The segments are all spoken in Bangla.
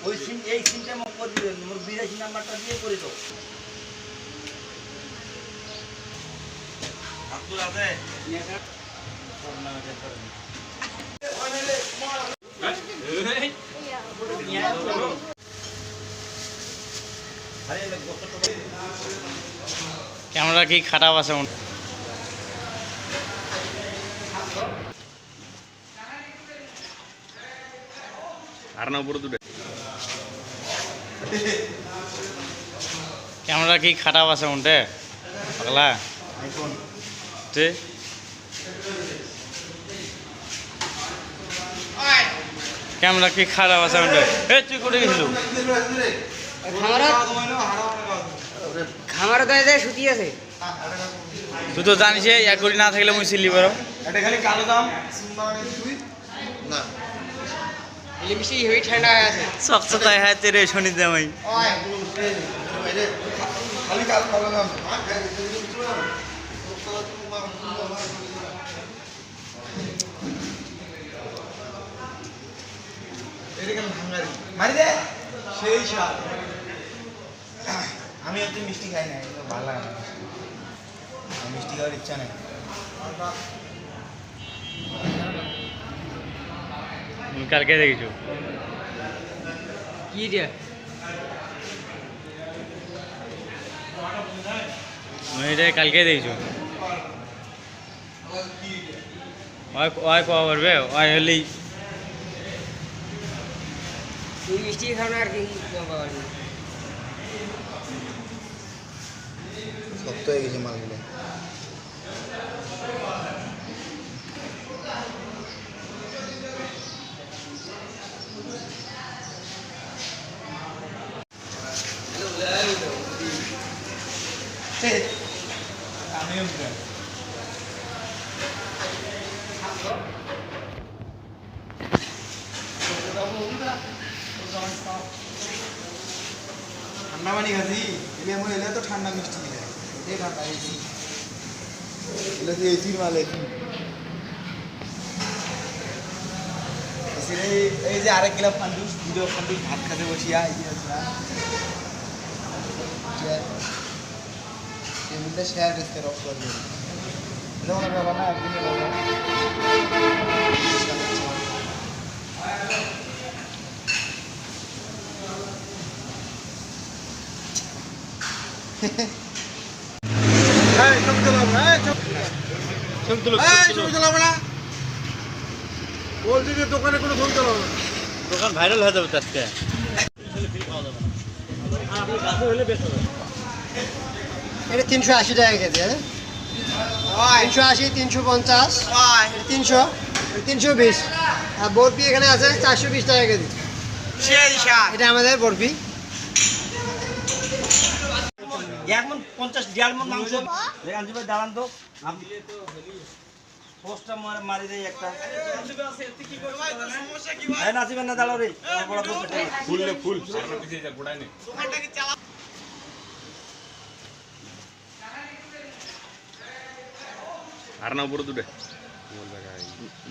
ওই সিম এই সিমটা মোক করে দিবেন মোর 82 নাম্বারটা দিয়ে করে দাও আব্দুল আছে ক্যামেরা কি খারাপ আছে? আর না উপরে দুটো ক্যামেরা কি খারাপ আছে উনটে পাগলা তে ক্যামেরা কি খারাপ আছে উনটে এ তুই করে গেছিলু খামার গায়ে যায় সুতি আছে তুই তো জানিস এক কোটি না থাকলে মুই সিলি বড় এটা খালি কালো দাম না লিমিসি হেভি ঠান্ডা আছে চকচকায় হয় তেরে শনি জামাই খালি কালো দাম মারি দে সেই স্বাদ আমি অত মিষ্টি খাই না ভালো লাগে না মিষ্টি খাওয়ার ইচ্ছা নেই কালকে দেখিছো কি রে এটা কালকে দেখিছো ওই কয়া করবে ওই হলেই তুই মিষ্টি খাও না আর কি শক্ত হয়ে গেছে মালগুলো ঠান্ডা পানি খাচ্ছি এলে এমন এলে তো ঠান্ডা মিষ্টি খাই এটাই ঠান্ডা এসি এলে তো এসির মাল এসির এই যে আরেক গেলাম ফান্ডুস ভিডিও ফান্ডুস ভাত খাতে বসিয়া এই যে টেবিলটা শেয়ার করতে রক করবে এটা কোনো ব্যাপার না একদিনের ব্যাপার দোকানে কোনো ছবি তোলা দোকান ভাইরাল হয়ে যাবে আজকে এটা 380 টাকা কেজি হ্যাঁ 380 350 300 320 আর বরফি এখানে আছে 420 টাকা কেজি এটা আমাদের বরফি এখন 50 মন মাংস আনজি ভাই দাঁড়ান তো পোস্টটা মারি দেই একটা হ্যাঁ নাসিবেন না দাঁড়াও রে ফুল নে ফুল সামনে পিছে যা গোড়ায় নে আর না উপরে দুটো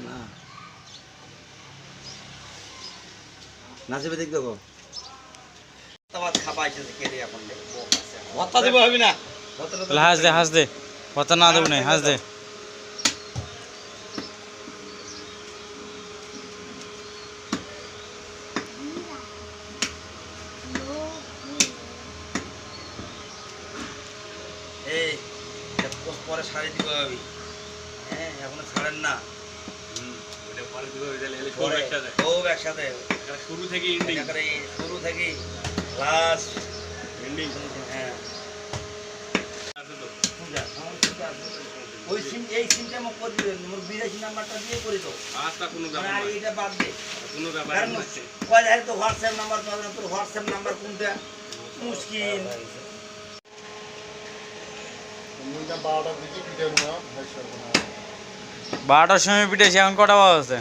না নাসিবে দেখ দেখো তাবাদ খাবাইছে কেলে এখন ভত্তা দেব হবে না হাস দে কথা না দেব না হাস দে এই পরে শাড়ি দিব আমি হ্যাঁ এখনো ছাড়েন না ওটা পরে দিও তাহলে সব একসাথে শুরু থেকে এন্ডিং শুরু থেকে লাস্ট এন্ডিং হ্যাঁ আছে তো ওই সিম এই সিমটা মোক করে দিবেন মোর 82 নাম্বারটা দিয়ে করে দাও আচ্ছা কোনো ব্যাপার আর না এটা বাদ দে কোনো ব্যাপার কারণ না কয় জানি তো হোয়াটসঅ্যাপ নাম্বার পাবেন তোর হোয়াটসঅ্যাপ নাম্বার কোনটা মুশকিল 12টার সময় পিটেছি এখন কটা বাজে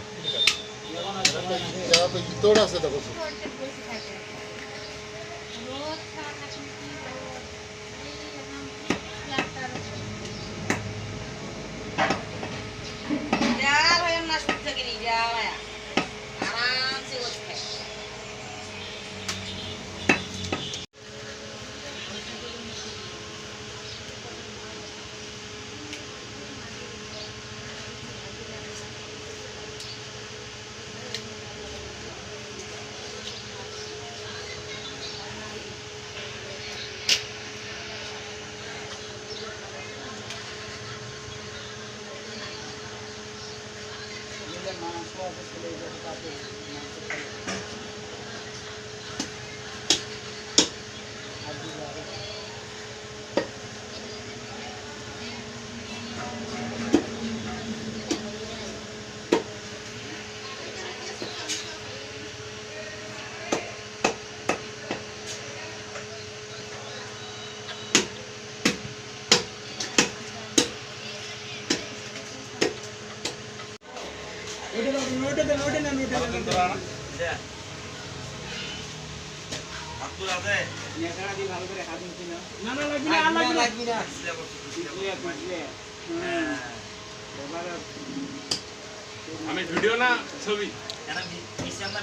আমি ভিডিও না ছবি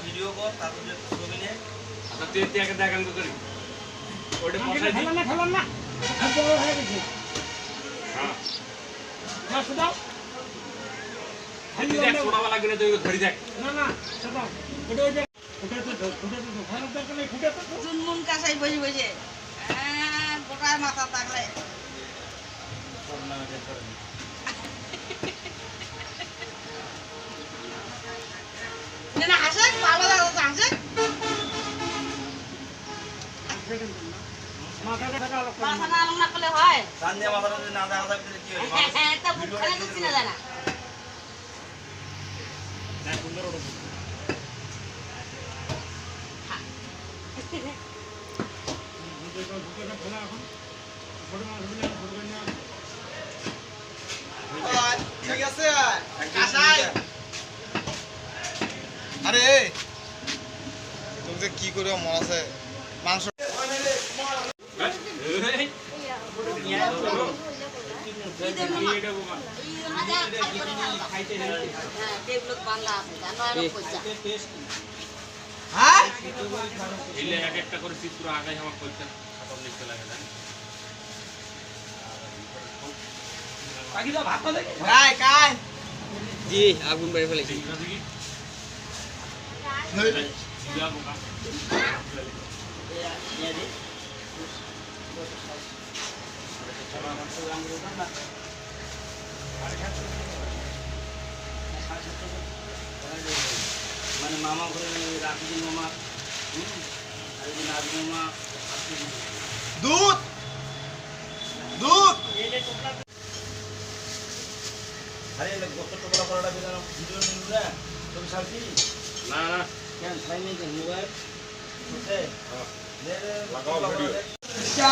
ভিডিও কর তারপর ছবি নে আচ্ছা তুই এটাকে দেখান তো করি ওটা বসাই দি হ্যাঁ তুই দেখ ছোটবেলা গেলে তুই ধরি দেখ চুনমুন কাঁচাই বসে বসে গোটায় মাথা থাকলে না হাসে ভালো লাগতো হাসে মাথা না আলম না করলে হয় সান্ধ্যা মাথাটা যদি না দেখা যায় তাহলে কি হবে? তা মুখখানে তো চিনা যায় না ঠিক আছে কাসাই আরে তুমি যে কি করে মন আছে মাংস বাংলা আছে এক একটা করে চিত্র আগাই আমার করতে খতম লিখতে লাগে না কাই কাই জি আগুন বের ফেলেছি মানে মামা করে রাখি মামা মামা দুধ দুধ আরে কত টুকরা করাটা দিলাম ভিডিও নিল না তুমি সালছি না না কেন খাই নেই মোবাইল লাগাও ভিডিও ইসকা